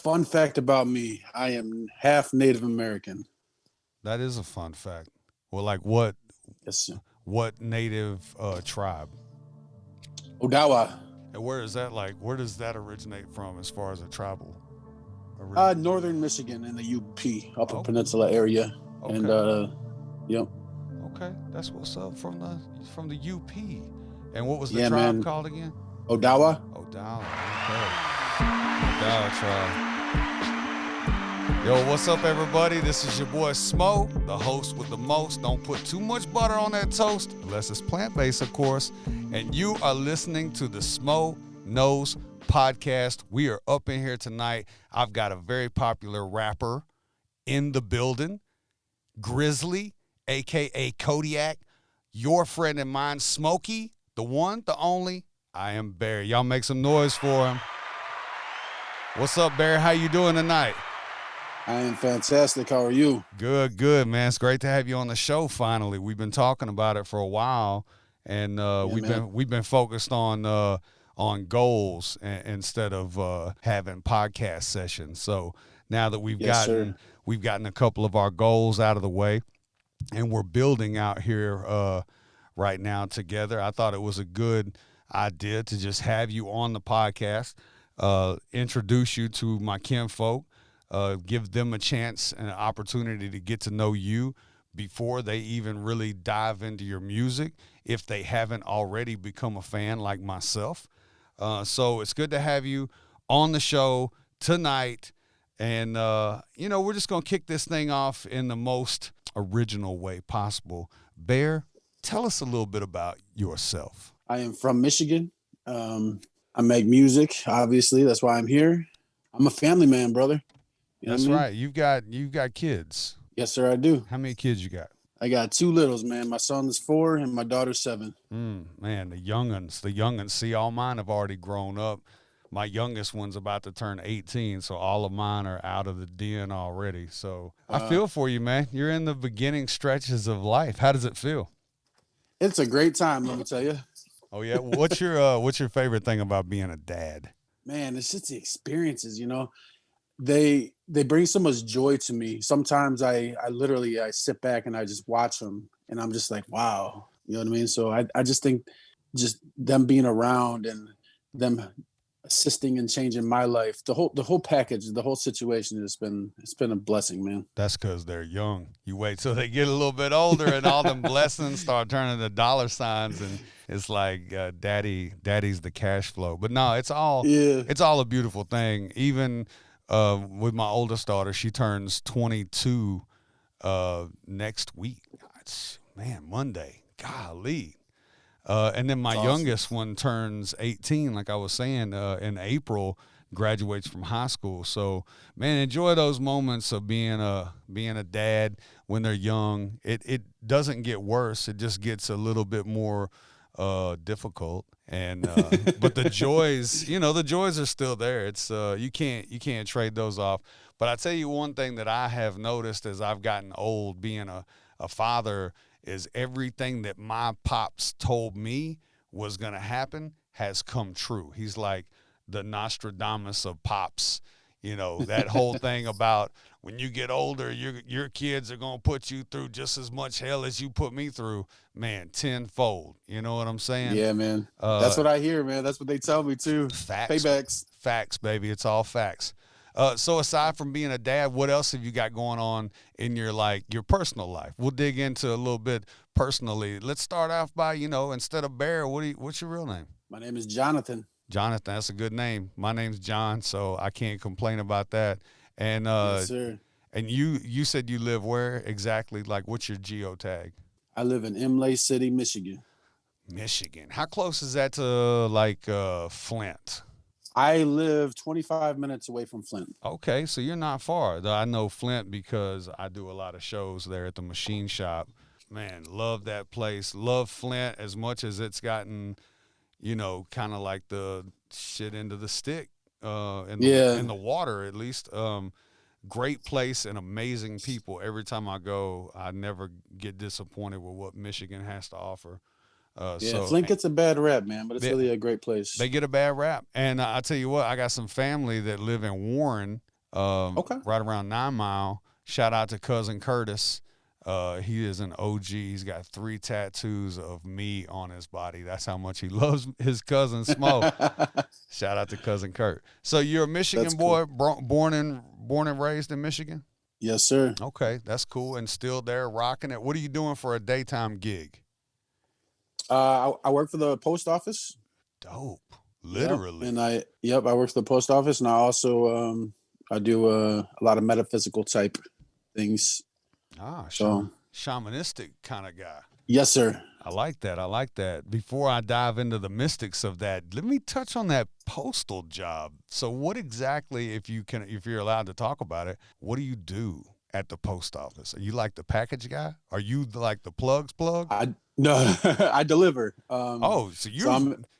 Fun fact about me, I am half Native American. That is a fun fact. Well, like what Yes, sir. what native tribe? Odawa, And where is that like? Where does that originate from as far as a tribal? northern Michigan in the UP, Upper Oh, Peninsula area. And, okay. yep. Okay, that's what's up from the UP. And what was the Yeah, tribe man. called again? Odawa. Odawa. Okay. Odawa tribe. Yo, what's up, everybody? This is your boy Smo, the host with the most. Don't put too much butter on that toast, unless it's plant-based, of course. And you are listening to the SMO KNOWS Podcast. We are up in here tonight. I've got a very popular rapper in the building, Grizzly, a.k.a. Kodiak, your friend and mine, Smokey, the one, the only. I am Barry. Y'all make some noise for him. What's up, Barry? How you doing tonight? I am fantastic. How are you? Good, good, man. It's great to have you on the show finally. We've been talking about it for a while, and we've been focused on goals instead of having podcast sessions. So now that we've gotten a couple of our goals out of the way, and we're building out here right now together, I thought it was a good idea to just have you on the podcast, introduce you to my kinfolk, give them a chance and an opportunity to get to know you before they even really dive into your music, if they haven't already become a fan like myself. So it's good to have you on the show tonight. And, we're just going to kick this thing off in the most original way possible. Bear, tell us a little bit about yourself. I am from Michigan. I make music, obviously. That's why I'm here. I'm a family man, brother. You know That's what I right. You've got kids. Yes, sir, I do. How many kids you got? I got two littles, man. My son's 4 and my daughter's 7. Man, the youngins. See, all mine have already grown up. My youngest one's about to turn 18, so all of mine are out of the den already. So I feel for you, man. You're in the beginning stretches of life. How does it feel? It's a great time, let me tell you. Oh yeah. What's your favorite thing about being a dad? Man, it's just the experiences, They bring so much joy to me. Sometimes I literally sit back and I just watch them and I'm just like, wow. You know what I mean? So I just think just them being around and them assisting and changing my life, the whole package, the whole situation it's been a blessing, man. That's because they're young. You wait till they get a little bit older and all them blessings start turning to dollar signs, and it's like daddy's the cash flow. But no, it's all a beautiful thing. Even with my oldest daughter, she turns 22 next week. Man, Monday. Golly. And then my youngest one turns 18, like I was saying, in April, graduates from high school. So, man, enjoy those moments of being a dad when they're young. It doesn't get worse. It just gets a little bit more difficult. And but the joys are still there. It's you can't trade those off. But I tell you one thing that I have noticed as I've gotten old, being a father, is everything that my pops told me was going to happen has come true. He's like the Nostradamus of pops. That whole thing about when you get older, your kids are going to put you through just as much hell as you put me through, man, tenfold. You know what I'm saying? Yeah, man. That's what I hear, man. That's what they tell me too. Facts. Paybacks. Facts, baby. It's all facts. So aside from being a dad, what else have you got going on in your personal life? We'll dig into a little bit personally. Let's start off by, instead of Bear, what's your real name? My name is Jonathan. Jonathan, that's a good name. My name's John, so I can't complain about that. And Yes, sir. And you said you live where exactly? Like, what's your geotag? I live in Imlay City, Michigan. Michigan. How close is that to Flint? I live 25 minutes away from Flint. Okay, so you're not far. I know Flint because I do a lot of shows there at the machine shop. Man, love that place. Love Flint as much as it's gotten, kind of like the shit into the stick in the water, at least. Great place and amazing people. Every time I go, I never get disappointed with what Michigan has to offer. So Flint gets a bad rap, man, but it's really a great place. They get a bad rap. And I tell you what, I got some family that live in Warren, right around 9 Mile. Shout out to Cousin Curtis. He is an OG. He's got 3 tattoos of me on his body. That's how much he loves his cousin Smo. Shout out to Cousin Kurt. So you're a Michigan boy, born and raised in Michigan? Yes, sir. Okay, that's cool. And still there rocking it. What are you doing for a daytime gig? I work for the post office. Dope. Literally. Yep. And I work for the post office, and I also I do a lot of metaphysical type things. Shamanistic kind of guy. Yes, sir. I like that. Before I dive into the mystics of that, let me touch on that postal job. So what exactly, if you're allowed to talk about it, what do you do at the post office? Are you like the package guy? Are you like the plugs plug? No, I deliver. So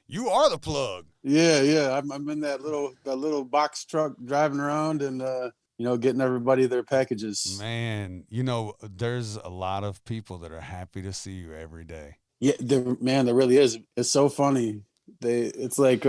you are the plug. Yeah. I'm in that little box truck driving around and getting everybody their packages. Man, there's a lot of people that are happy to see you every day. Yeah, there really is. It's so funny. It's like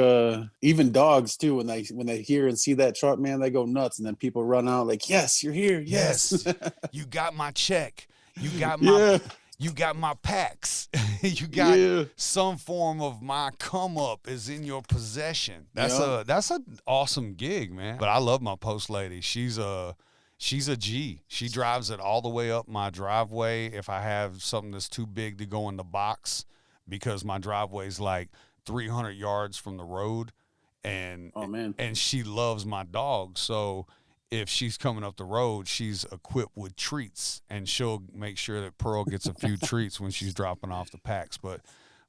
even dogs too. When they hear and see that truck, man, they go nuts, and then people run out like, "Yes, you're here. Yes, you got my check. You got my." You got my packs. You got some form of my come up is in your possession. That's an awesome gig, man. But I love my post lady. She's a G. She drives it all the way up my driveway if I have something that's too big to go in the box, because my driveway's like 300 yards from the road. And and she loves my dog. So if she's coming up the road, she's equipped with treats, and she'll make sure that Pearl gets a few treats when she's dropping off the packs. But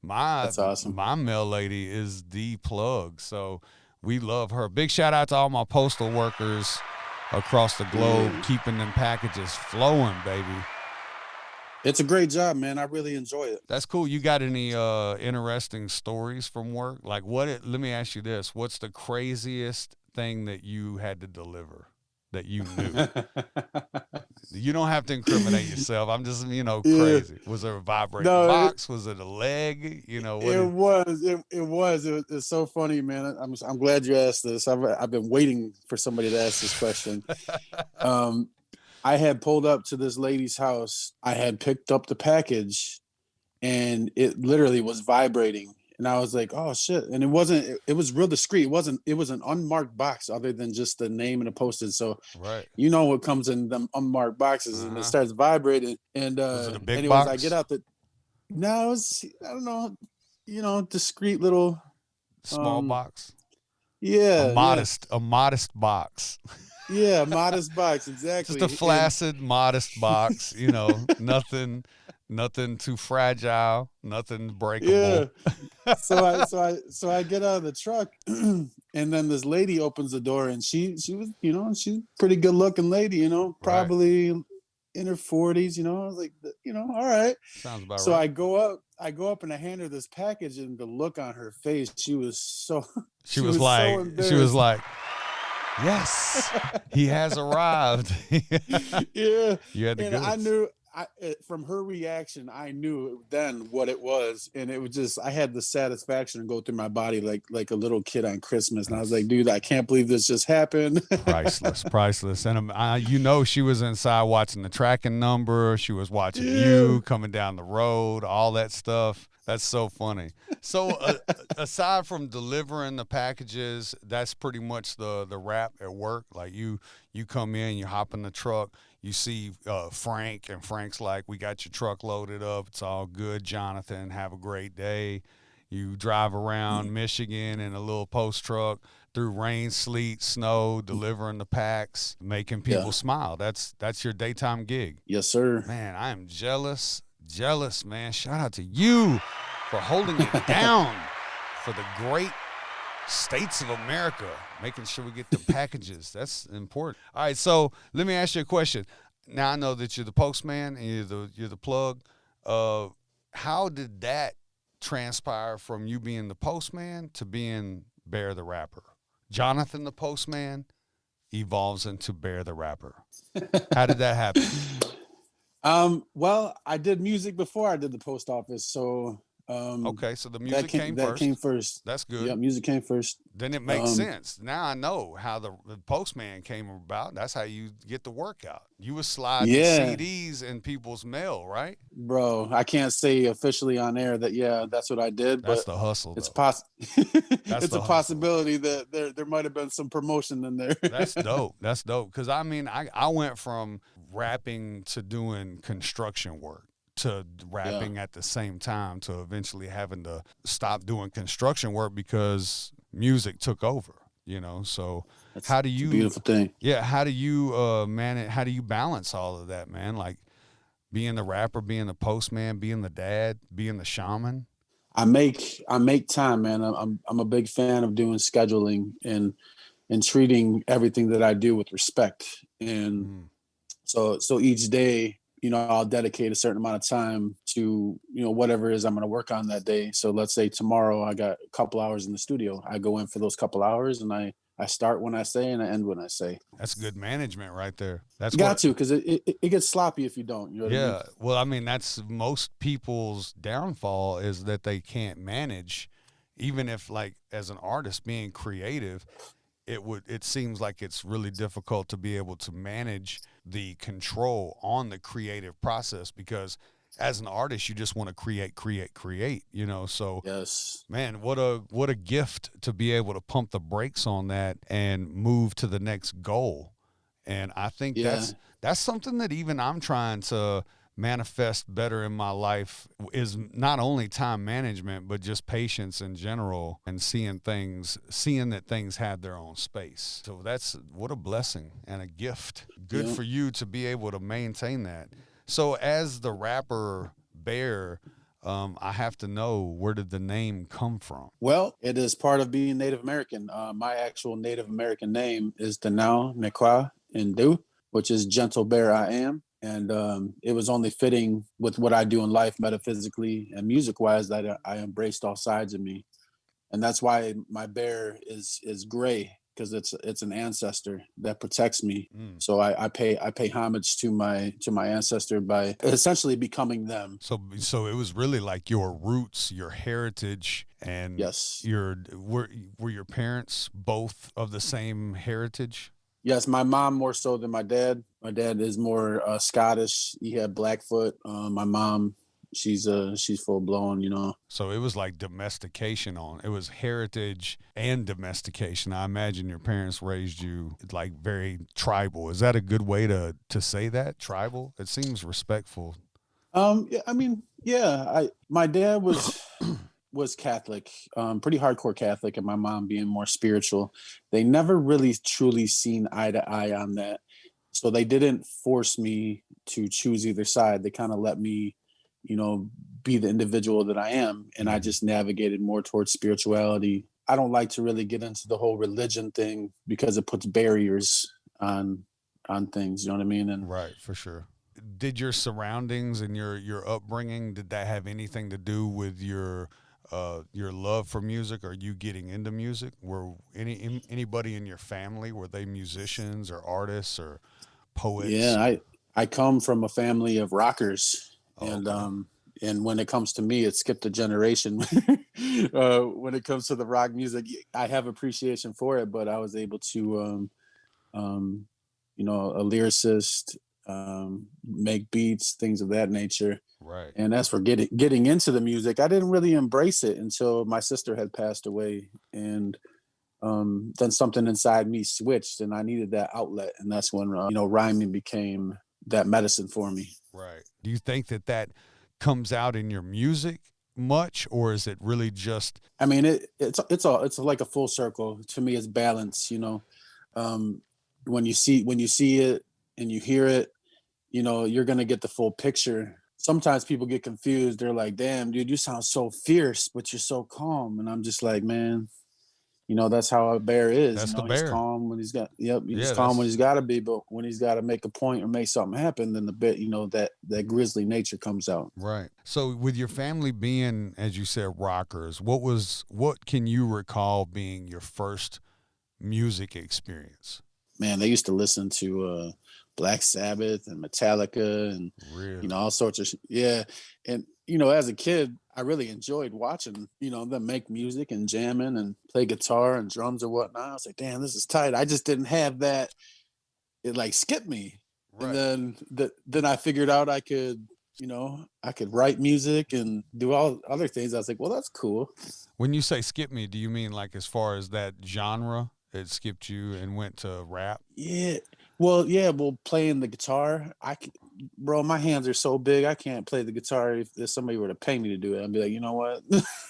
that's awesome. My mail lady is the plug, so we love her. Big shout out to all my postal workers across the globe, keeping them packages flowing, baby. It's a great job, man. I really enjoy it. That's cool. You got any interesting stories from work? Like let me ask you this. What's the craziest thing that you had to deliver that you knew? You don't have to incriminate yourself. I'm just, crazy. Was there a vibrating box? Was it a leg? It was. It's so funny, man. I'm glad you asked this. I've been waiting for somebody to ask this question. I had pulled up to this lady's house. I had picked up the package, and it literally was vibrating. And I was like, oh shit. And it was real discreet. It was an unmarked box other than just the name and the postage. So what comes in them unmarked boxes, and it starts vibrating. And was it a big box? I get out it was, I don't know, discreet little small box. Yeah. A modest box. Yeah, modest box, exactly. Just a flaccid, modest box, nothing too fragile, nothing breakable. Yeah. So I get out of the truck, and then this lady opens the door, and she was, she's a pretty good looking lady, probably in her 40s, I was like, all right. Sounds about right. So I go up and I hand her this package, and the look on her face, she was like, yes, he has arrived. Yeah. You had the goods. I knew from her reaction, I knew then what it was. And it was just, I had the satisfaction go through my body like a little kid on Christmas. And I was like, dude, I can't believe this just happened. Priceless. And she was inside watching the tracking number. She was watching you coming down the road, all that stuff. That's so funny. So aside from delivering the packages, that's pretty much the wrap at work. Like you come in, you hop in the truck, you see Frank, and Frank's like, we got your truck loaded up. It's all good, Jonathan. Have a great day. You drive around Michigan in a little post truck through rain, sleet, snow, delivering the packs, making people smile. That's your daytime gig. Yes, sir. Man, I am jealous, man. Shout out to you for holding it down for the great states of America, making sure we get the packages. That's important. All right, so let me ask you a question. Now I know that you're the postman and you're the plug. How did that transpire from you being the postman to being Bear the Rapper? Jonathan the postman evolves into Bear the Rapper. How did that happen? Well, I did music before I did the post office, so Okay, so the music came that came first. first. That's good. Yeah, music came first. Then it makes sense. Now I know how the Postman came about. That's how you get the workout. You was sliding Yeah, CDs in people's mail, right? bro. I can't say officially on air that that's what I did, That's but the hustle, it's though. That's it's a the hustle. possibility that there might have been some promotion in there. That's dope. That's dope. Because I mean, I went from rapping to doing construction work to Yeah, rapping at the same time to eventually having to stop doing construction work because music took over, you know? So how do it's a you, beautiful thing. yeah, how do you manage, how do you balance all of that, man? Like being the rapper, being the postman, being the dad, being the shaman? I make time, man. I'm a big fan of doing scheduling and treating everything that I do with respect. And Mm. so each day, I'll dedicate a certain amount of time to, whatever it is I'm going to work on that day. So let's say tomorrow I got a couple hours in the studio. I go in for those couple hours and I start when I say and I end when I say. That's good management right there. That's You got what, to, because it gets sloppy if you don't. You know what I mean? yeah. Well, I mean, that's most people's downfall is that they can't manage, even if, like, as an artist being creative, it seems like it's really difficult to be able to manage the control on the creative process because as an artist you just want to create, you know. So Yes. man, what a gift to be able to pump the brakes on that and move to the next goal. And I think Yeah. that's something that even I'm trying to manifest better in my life is not only time management but just patience in general and seeing that things have their own space. So that's what a blessing and a gift. Good Yeah. for you to be able to maintain that. So as the rapper Bear, I have to know, where did the name come from? Well, it is part of being Native American. My actual Native American name is Danao Nekwa Indu, which is gentle bear I am. And it was only fitting with what I do in life, metaphysically and music wise, that I embraced all sides of me. And that's why my bear is gray, because it's an ancestor that protects me. Mm. So I pay homage to my ancestor by essentially becoming them. So it was really like your roots, your heritage, and Yes. were your parents both of the same heritage? Yes, my mom more so than my dad. My dad is more Scottish. He had Blackfoot. My mom, she's full blown. So it was like it was heritage and domestication. I imagine your parents raised you like very tribal. Is that a good way to say that? Tribal? It seems respectful. Yeah, I mean, yeah. My dad was Catholic, pretty hardcore Catholic, and my mom being more spiritual. They never really truly seen eye to eye on that. So they didn't force me to choose either side. They kind of let me, be the individual that I am. And I just navigated more towards spirituality. I don't like to really get into the whole religion thing because it puts barriers on things, you know what I mean? And Right, for sure. Did your surroundings and your upbringing, did that have anything to do with your love for music or you getting into music? Were anybody in your family, were they musicians or artists or poets? yeah, I come from a family of rockers, Oh, and okay. when it comes to me, it skipped a generation. When it comes to the rock music, I have appreciation for it, but I was able to, um, a lyricist, make beats, things of that nature. Right. And as for getting into the music, I didn't really embrace it until my sister had passed away, and then something inside me switched, and I needed that outlet, and that's when rhyming became that medicine for me. Right. Do you think that comes out in your music much, or is it really just I mean, it's like a full circle. To me, it's balance. Um, when you see it and you hear it, you're gonna get the full picture. Sometimes people get confused. They're like, "Damn, dude, you sound so fierce, but you're so calm." And I'm just like, man, that's how a bear is. that's the He's bear? calm when he's Yeah, calm when that's he's got to be, but when he's got to make a point or make something happen, then the bit, that grizzly nature comes out. right. So with your family being, as you said, rockers, what can you recall being your first music experience? Man, they used to listen to Black Sabbath and Metallica and Really? all sorts of yeah. And as a kid, I really enjoyed watching, them make music and jamming and play guitar and drums or whatnot. I was like, damn, this is tight. I just didn't have that. It like skipped me. And Right. then I figured out I could, I could write music and do all other things. I was like, well, that's cool. When you say skip me, do you mean like as far as that genre, it skipped you and went to rap? Yeah. Well, yeah. Well, playing the guitar, bro, my hands are so big. I can't play the guitar. If somebody were to pay me to do it, I'd be like, you know what?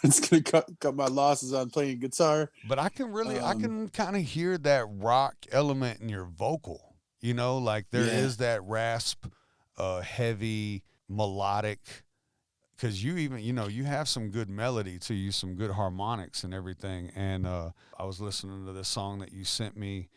It's going to cut my losses on playing guitar. But I can kind of hear that rock element in your vocal, like there is that rasp, heavy, melodic, because you even, you have some good melody to you, some good harmonics and everything. And I was listening to this song that you sent me,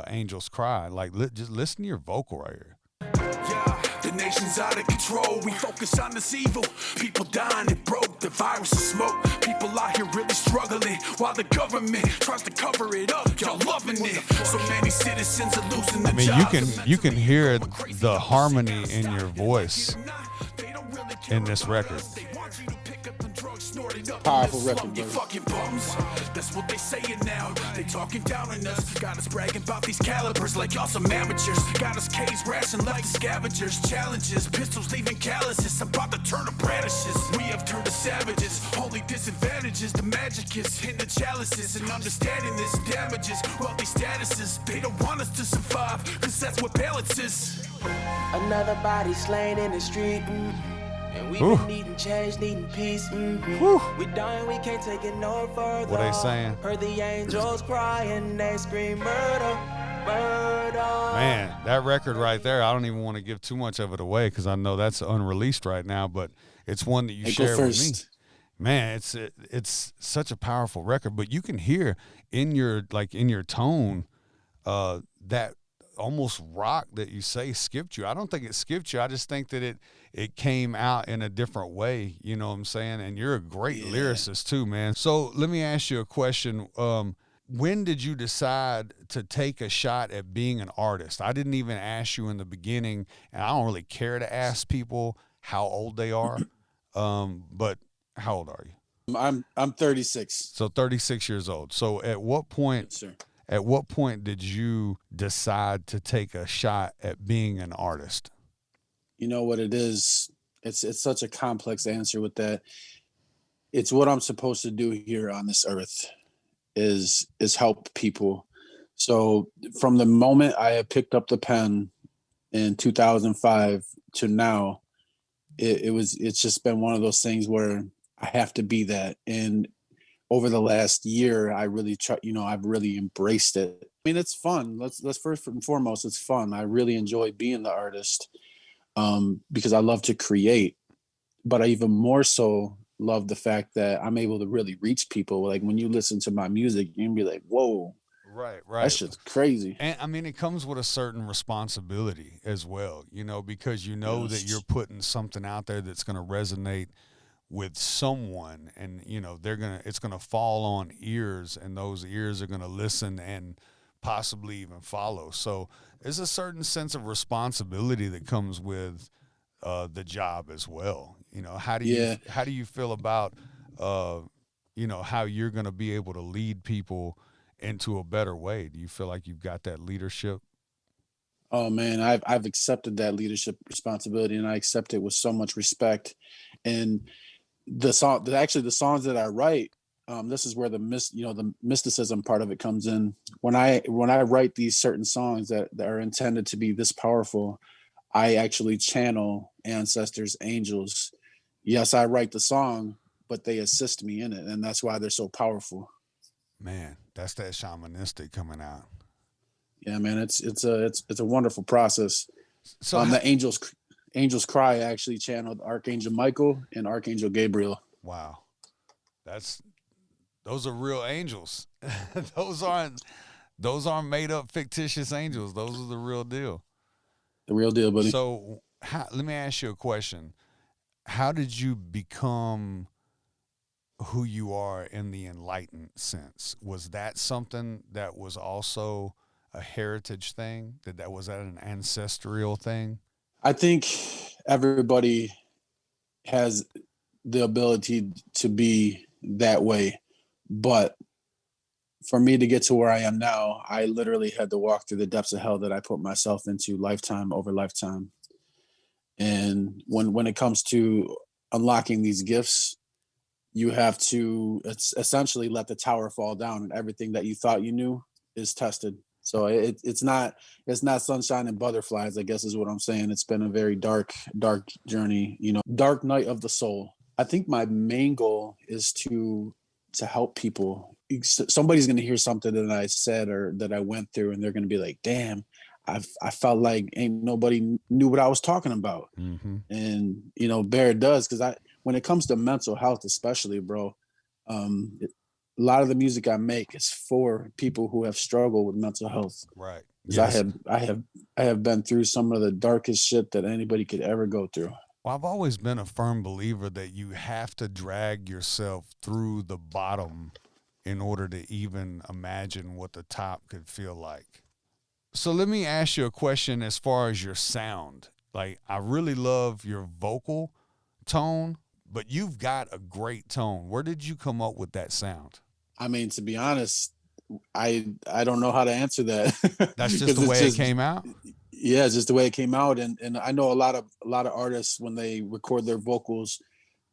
Angels Cry. Like, just listen to your vocal right here. Yeah, the nation's out of control. We focus on this evil. People dying and broke. The virus is smoke. People out here really struggling while the government tries to cover it up. Y'all loving it. So many citizens are losing their jobs. You can hear the harmony in your voice in this record. Powerful record, bro. Fucking bums. That's what they saying now. They talking down on us. Got us bragging about these calibers like y'all some amateurs. Got us caged, ration like the scavengers. Challenges, pistols leaving calluses. About to turn to brandishes. We have turned to savages. Only disadvantages. The magic is in the chalices. And understanding this damages wealthy statuses. They don't want us to survive, cause that's what balance is. Another body slain in the street. And we been needing change, needing peace. We dying, we can't take it no further. What they saying? Heard the angels cry and they scream murder, murder. Man, that record right there, I don't even want to give too much of it away because I know that's unreleased right now, but it's one that you share with me. Man, it's such a powerful record, but you can hear in your tone that almost rock that you say skipped you. I don't think it skipped you. I just think that it came out in a different way. You know what I'm saying? And you're a great lyricist too, man. So let me ask you a question. When did you decide to take a shot at being an artist? I didn't even ask you in the beginning, and I don't really care to ask people how old they are. But how old are you? I'm 36. So 36 years old. So at what point? Yes, sir. At what point did you decide to take a shot at being an artist? You know what it is? It's such a complex answer with that. It's what I'm supposed to do here on this earth is help people. So from the moment I had picked up the pen in 2005 to now, it's just been one of those things where I have to be that. And over the last year, I really I've really embraced it. I mean, it's fun. Let's first and foremost, it's fun. I really enjoy being the artist because I love to create, but I even more so love the fact that I'm able to really reach people. Like when you listen to my music, you can be like, whoa, right. That shit's crazy. And I mean, it comes with a certain responsibility as well, because that you're putting something out there that's going to resonate with someone, and it's gonna fall on ears, and those ears are gonna listen and possibly even follow. So there's a certain sense of responsibility that comes with the job as well. How do you feel about how you're gonna be able to lead people into a better way? Do you feel like you've got that leadership? Oh man, I've accepted that leadership responsibility, and I accept it with so much respect. And the songs that I write, this is where the mysticism part of it comes in. When I write these certain songs that are intended to be this powerful, I actually channel ancestors, angels. Yes, I write the song, but they assist me in it, and that's why they're so powerful. Man, that's that shamanistic coming out. Yeah, man, it's a wonderful process. So the Angels Cry actually channeled Archangel Michael and Archangel Gabriel. Wow. Those are real angels. Those aren't made up fictitious angels. Those are the real deal. The real deal, buddy. So let me ask you a question. How did you become who you are in the enlightened sense? Was that something that was also a heritage thing? Was that an ancestral thing? I think everybody has the ability to be that way. But for me to get to where I am now, I literally had to walk through the depths of hell that I put myself into lifetime over lifetime. And when it comes to unlocking these gifts, you have to essentially let the tower fall down, and everything that you thought you knew is tested. So it's not sunshine and butterflies, I guess is what I'm saying. It's been a very dark journey, dark night of the soul. I think my main goal is to help people. Somebody's going to hear something that I said or that I went through, and they're going to be like, damn, I felt like ain't nobody knew what I was talking about. Mm-hmm. And, Bear does. Cause when it comes to mental health, especially, bro, a lot of the music I make is for people who have struggled with mental health. Right. Yes. I have been through some of the darkest shit that anybody could ever go through. Well, I've always been a firm believer that you have to drag yourself through the bottom in order to even imagine what the top could feel like. So let me ask you a question as far as your sound. Like, I really love your vocal tone, but you've got a great tone. Where did you come up with that sound? I mean, to be honest, I don't know how to answer that. That's just the way it came out? Yeah, it's just the way it came out. And I know a lot of artists, when they record their vocals,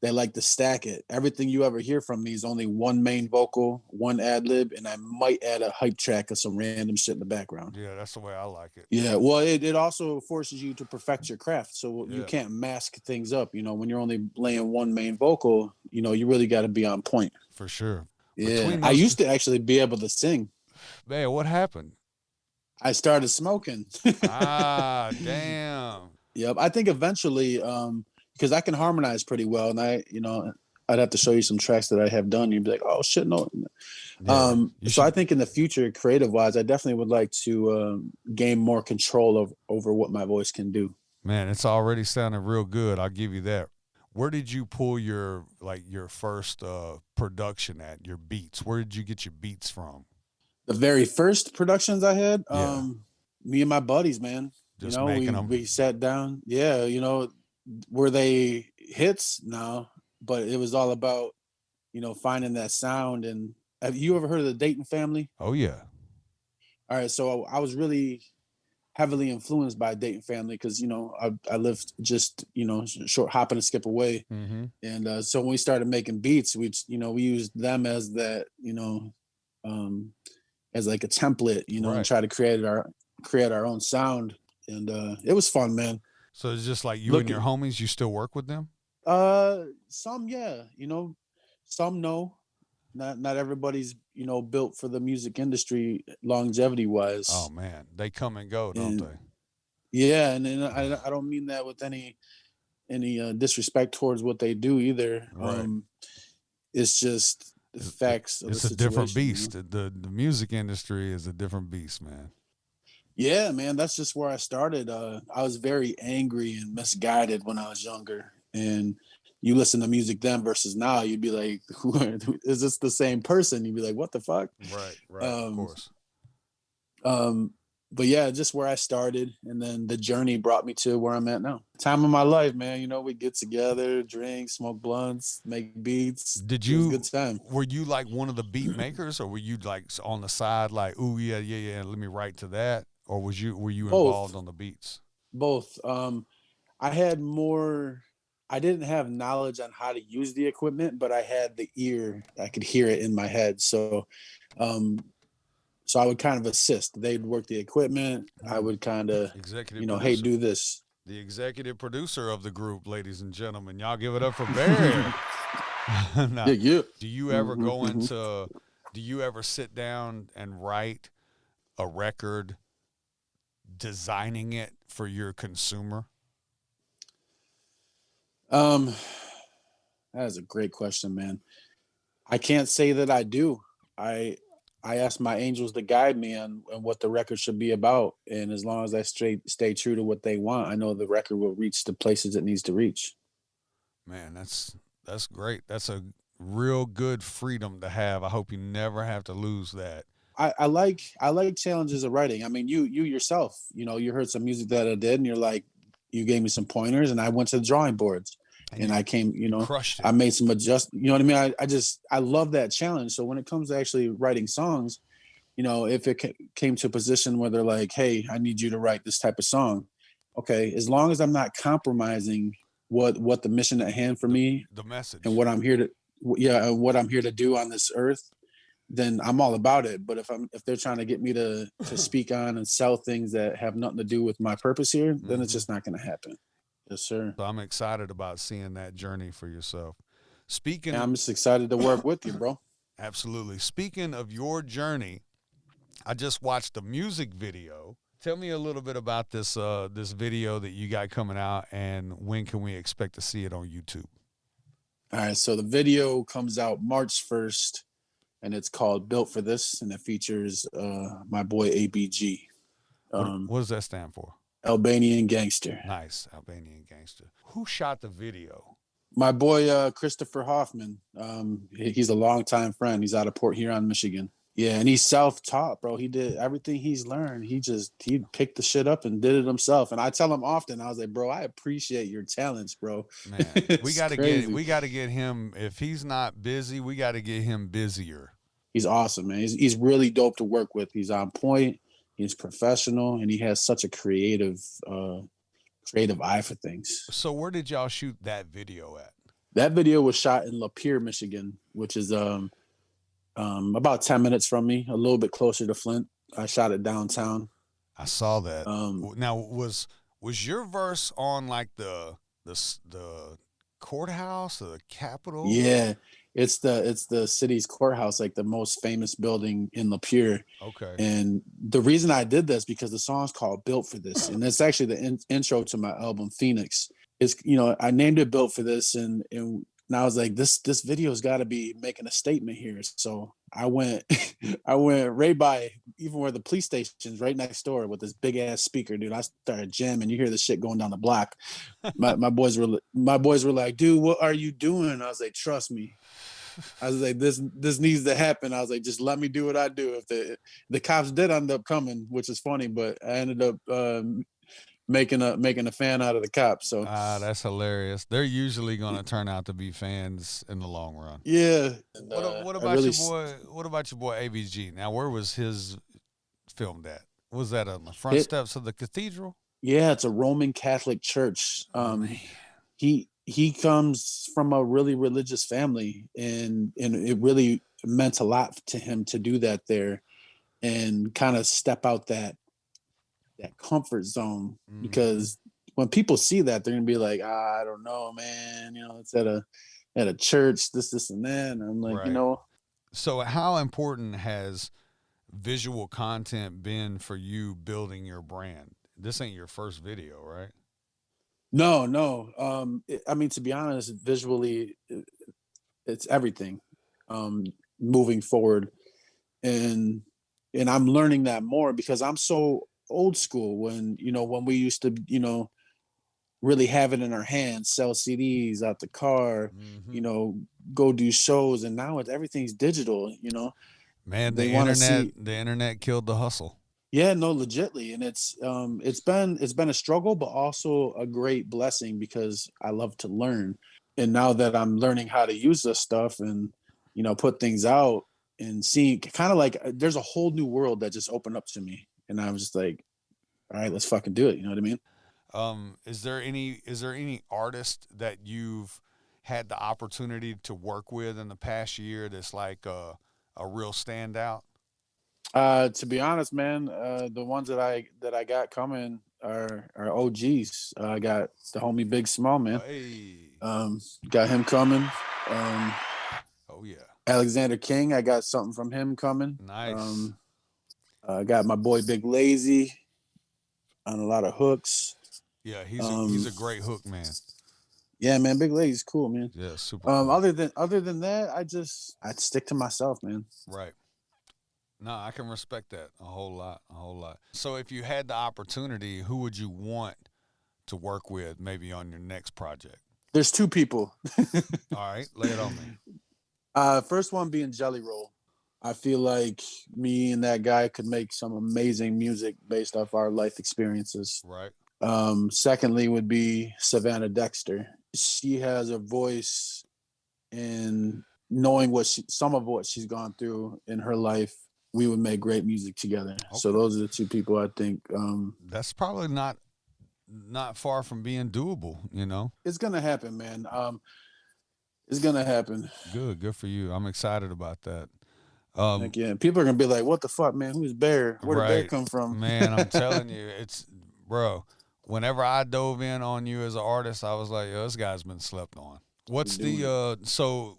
they like to stack it. Everything you ever hear from me is only one main vocal, one ad lib, and I might add a hype track of some random shit in the background. Yeah, that's the way I like it. Yeah, well, it also forces you to perfect your craft. So you can't mask things up. When you're only laying one main vocal, you really got to be on point. For sure. Yeah, I used to actually be able to sing. Man, what happened? I started smoking. Damn. Yep. I think eventually, because I can harmonize pretty well, and I'd have to show you some tracks that I have done. You'd be like, oh shit, no. Yeah, so I think in the future, creative wise, I definitely would like to gain more control over what my voice can do. Man, it's already sounding real good. I'll give you that. Where did you pull your first production at, your beats? Where did you get your beats from? The very first productions I had, me and my buddies, man. Just making them. We sat down. Yeah, were they hits? No, but it was all about, finding that sound. And have you ever heard of the Dayton Family? Oh, yeah. All right, so I was really heavily influenced by Dayton Family because, I lived just, short hop and a skip away. Mm-hmm. And so when we started making beats, we used them as that, as like a template, right, and try to create our own sound. And it was fun, man. So it's just like you and your homies, you still work with them? Some, yeah, some no. Not everybody's, built for the music industry longevity wise. Oh man, they come and go, don't they? Yeah, and I don't mean that with any disrespect towards what they do either. Right. It's just the facts of the situation. It's a different beast. The music industry is a different beast, man. Yeah, man, that's just where I started. I was very angry and misguided when I was younger, and you listen to music then versus now, you'd be like, is this the same person? You'd be like, what the fuck? Right, of course. But yeah, just where I started, and then the journey brought me to where I'm at now. Time of my life, man. We get together, drink, smoke blunts, make beats. It was a good time. Were you like one of the beat makers, or were you like on the side, like, ooh, yeah, let me write to that? Or were you involved on the beats? Both. I had more. I didn't have knowledge on how to use the equipment, but I had the ear. I could hear it in my head. So I would kind of assist. They'd work the equipment. I would kind of, hey, do this. The executive producer of the group, ladies and gentlemen. Y'all give it up for Barry. Now, yeah. Do you ever do you ever sit down and write a record, designing it for your consumer? That is a great question, man. I can't say that I do. I ask my angels to guide me on what the record should be about. And as long as I stay true to what they want, I know the record will reach the places it needs to reach. Man, that's great. That's a real good freedom to have. I hope you never have to lose that. I like challenges of writing. I mean, you yourself, you heard some music that I did and you're like, you gave me some pointers and I went to the drawing boards And I came, crushed it. I made some adjustments. You know what I mean? I love that challenge. So when it comes to actually writing songs, if it came to a position where they're like, hey, I need you to write this type of song. Okay. As long as I'm not compromising what the mission at hand for me, the message, and what I'm here to do on this earth, then I'm all about it. But if they're trying to get me to speak on and sell things that have nothing to do with my purpose here, then it's just not going to happen. Yes, sir. So I'm excited about seeing that journey for yourself. I'm just excited to work with you, bro. Absolutely. Speaking of your journey, I just watched a music video. Tell me a little bit about this this video that you got coming out, and when can we expect to see it on YouTube? All right, so the video comes out March 1st, and it's called Built for This, and it features my boy ABG. What does that stand for? Albanian Gangster. Nice, Albanian Gangster. Who shot the video? My boy Christopher Hoffman. He's a longtime friend. He's out of Port Huron, Michigan. Yeah, and he's self-taught, bro. He did everything he's learned. He picked the shit up and did it himself. And I tell him often, I was like, bro, I appreciate your talents, bro. Man, we gotta get him. If he's not busy, we gotta get him busier. He's awesome, man. He's really dope to work with. He's on point. He's professional, and he has such a creative eye for things. So where did y'all shoot that video at? That video was shot in Lapeer, Michigan, which is about 10 minutes from me, a little bit closer to Flint. I shot it downtown. I saw that. Now, was your verse on like the courthouse or the Capitol? Yeah, it's the city's courthouse, like the most famous building in Lapeer. Okay. And the reason I did this because the song's called Built for This, and it's actually the intro to my album Phoenix. It's I named it Built for This, and I was like, this video's got to be making a statement here. So I went right by even where the police station's right next door with this big ass speaker, dude. I started jamming. You hear the shit going down the block. My boys were like, dude, what are you doing? I was like, trust me. I was like, this needs to happen. I was like, just let me do what I do. If the cops did end up coming, which is funny, but I ended up making a fan out of the cops. So that's hilarious. They're usually going to turn out to be fans in the long run. Yeah. What about your boy ABG? Now, where was his filmed at? Was that on the front steps of the cathedral? Yeah, it's a Roman Catholic church. He comes from a really religious family, and it really meant a lot to him to do that there and kind of step out that comfort zone, because when people see that, they're gonna be like, I don't know, man, it's at a church, this and that. And I'm like, right. So how important has visual content been for you building your brand? This ain't your first video, right? No. I mean, to be honest, visually, it's everything moving forward. And I'm learning that more because I'm so old school when we used to, really have it in our hands, sell CDs out the car, go do shows. And now everything's digital, Man, the internet killed the hustle. Yeah, no, legitly. And it's been a struggle, but also a great blessing because I love to learn. And now that I'm learning how to use this stuff and, put things out and seeing kind of like there's a whole new world that just opened up to me. And I was just like, all right, let's fucking do it. You know what I mean? Is there any artist that you've had the opportunity to work with in the past year that's like a real standout? To be honest, man, the ones that I got coming are OGs. I got the homie Big Small, man. Hey. Got him coming. Oh yeah. Alexander King, I got something from him coming. Nice. I got my boy Big Lazy on a lot of hooks. Yeah, he's a great hook man. Yeah, man, Big Lazy's cool, man. Yeah, super cool. Other than that, I'd stick to myself, man. Right. No, I can respect that a whole lot. So if you had the opportunity, who would you want to work with maybe on your next project? There's two people. All right, lay it on me. First one being Jelly Roll. I feel like me and that guy could make some amazing music based off our life experiences. Right. Secondly would be Savannah Dexter. she has a voice in knowing some of what she's gone through in her life, we would make great music together. Okay. So those are the two people I think. That's probably not far from being doable, you know? It's going to happen, man. It's going to happen. Good for you. I'm excited about that. Again, people are going to be like, what the fuck, man? Who's Bear? Where did Bear come from? Man, I'm telling you, bro, whenever I dove in on you as an artist, I was like, yo, this guy's been slept on. What's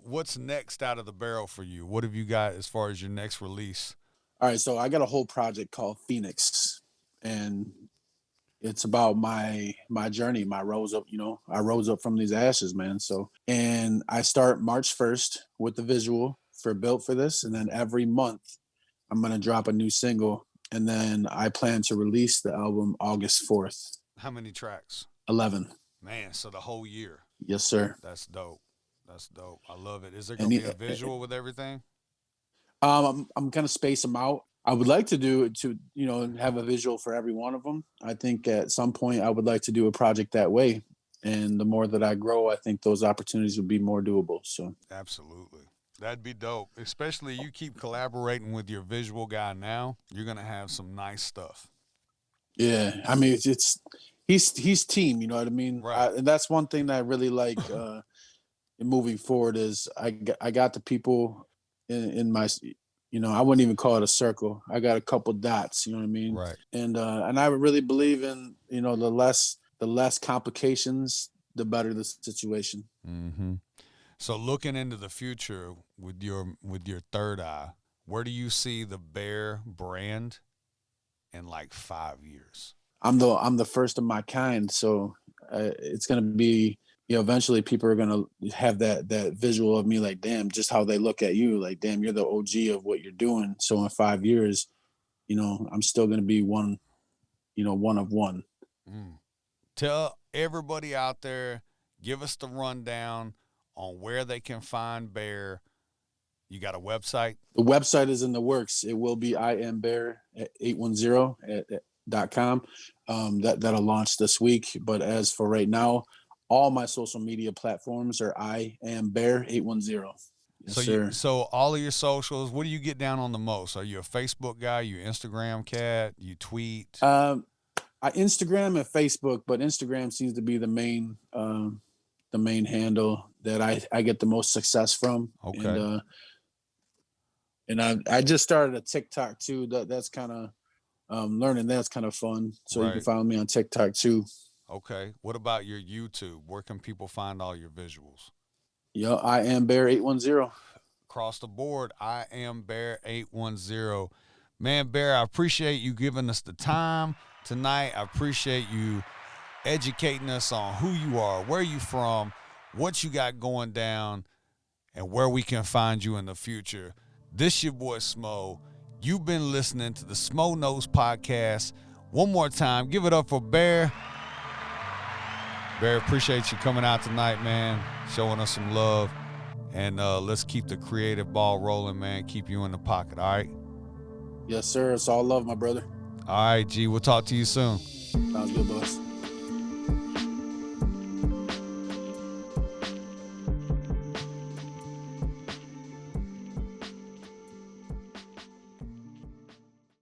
what's next out of the barrel for you? What have you got as far as your next release? All right, so I got a whole project called Phoenix, and it's about my journey, my rose up, I rose up from these ashes, man. So, and I start March 1st with the visual for Built for this. And then every month I'm going to drop a new single. And then I plan to release the album August 4th. How many tracks? 11. Man, so the whole year. Yes, sir. That's dope. I love it. Is there going to be a visual with everything? I'm going to space them out. I would like to do it to, have a visual for every one of them. I think at some point I would like to do a project that way. And the more that I grow, I think those opportunities would be more doable. So absolutely. That'd be dope. Especially you keep collaborating with your visual guy now, you're going to have some nice stuff. Yeah. I mean, he's team, you know what I mean? Right. And that's one thing that I really like in moving forward is I got the people in my, I wouldn't even call it a circle. I got a couple dots, you know what I mean? Right. And I really believe in, the less complications, the better the situation. Mm-hmm. So looking into the future with your third eye, where do you see the Bear brand in like 5 years? I'm the first of my kind, so it's gonna be, eventually people are gonna have that visual of me like, damn, just how they look at you, like, damn, you're the OG of what you're doing. So in 5 years, I'm still gonna be one of one. Tell everybody out there, give us the rundown on where they can find Bear. You got a website? The website is in the works. It will be IamBear810.com. That'll launch this week. But as for right now, all my social media platforms are IamBear810. Yes, so all of your socials, what do you get down on the most? Are you a Facebook guy? You Instagram cat? You tweet? I Instagram and Facebook, but Instagram seems to be the main handle that I get the most success from. Okay. And I just started a TikTok too. That's kind of learning. That's kind of fun. So right. You can follow me on TikTok too. Okay. What about your YouTube? Where can people find all your visuals? Yo, I am Bear810. Across the board, I am Bear810. Man, Bear, I appreciate you giving us the time tonight. I appreciate you educating us on who you are, where you from, what you got going down, and where we can find you in the future. This your boy Smo. You've been listening to the SMO KNOWS Podcast. One more time, give it up for Bear. Bear, appreciate you coming out tonight, man, showing us some love. And let's keep the creative ball rolling, man. Keep you in the pocket, all right? Yes, sir. It's all love, my brother. All right, G. We'll talk to you soon. Sounds good, boss.